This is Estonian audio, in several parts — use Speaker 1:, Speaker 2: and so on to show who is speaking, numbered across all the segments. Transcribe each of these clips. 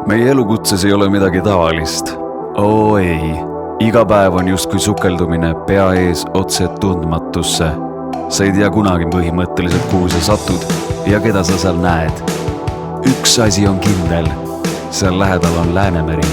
Speaker 1: Meie elukutses ei ole midagi tavalist. Oo ei, iga päev on justkui sukeldumine pea ees otse tundmatusse. Sa ei tea kunagi põhimõtteliselt, kuhu sa satud ja keda sa seal näed. Üks asi on kindel, seal lähedal on Läänemeri.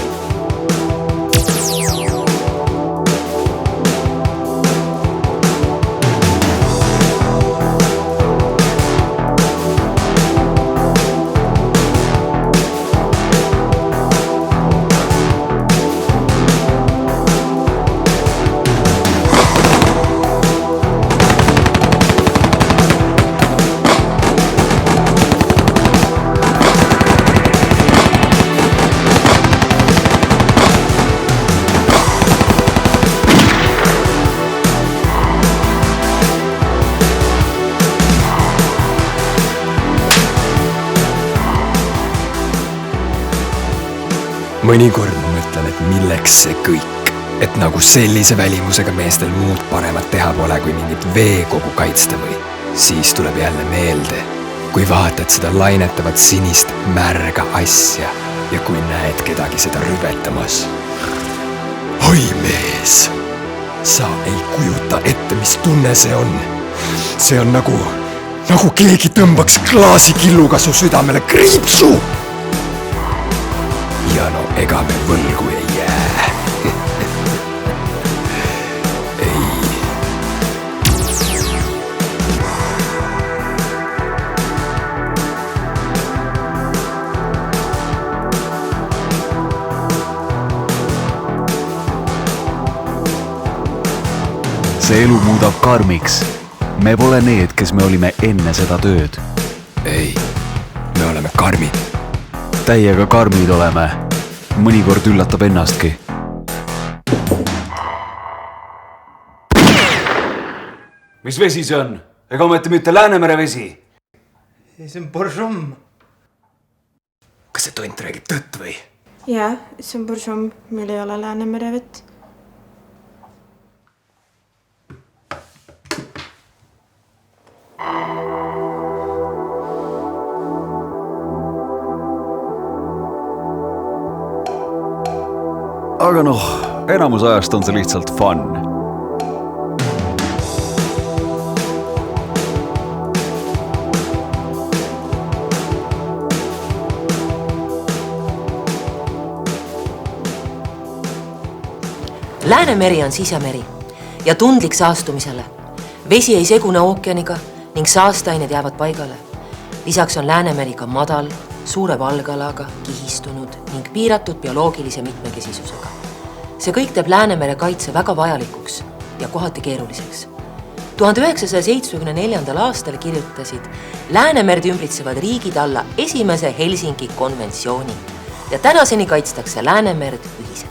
Speaker 2: Mõnikord ma mõtlen, et milleks see kõik, et nagu sellise välimusega meestel muud paremat teha pole, kui mingit veekogu kaitsta või. Siis tuleb jälle meelde, kui vaatad seda lainetavat sinist märga asja ja kui näed kedagi seda rüvetamas. Oi mees, sa ei kujuta ette, mis tunne see on. See on nagu keegi tõmbaks klaasikilluga su südamele kriipsu. Ja no ega me võlgu ei jää. Ei.
Speaker 1: See elu muudab karmiks. Me pole need, kes me olime enne seda tööd.
Speaker 2: Ei, me oleme karmid.
Speaker 1: Täiega karmid oleme. Mõnikord üllatab ennastki. Mis vesi see on? Ega ometi mitte Läänemere vesi?
Speaker 3: See on Borjom.
Speaker 2: Kas see tont räägib tõtt või?
Speaker 4: Jaa, see on Borjom. Meil ei ole Läänemere vett.
Speaker 1: Aga noh, enamus ajast on see lihtsalt fun.
Speaker 5: Läänemeri on sisemeri ja tundlik saastumisele. Vesi ei segune ookeaniga ning saasteained jäävad paigale. Lisaks on Läänemeri ka madal, suure valgalaga, kihistunud ning piiratud bioloogilise mitmekesisusega. See kõik teeb Läänemere kaitse väga vajalikuks ja kohati keeruliseks. 1974. aastal kirjutasid Läänemerd ümbritsevad riigid alla esimese Helsingi konventsiooni ja tänaseni kaitstakse Läänemerd ühiselt.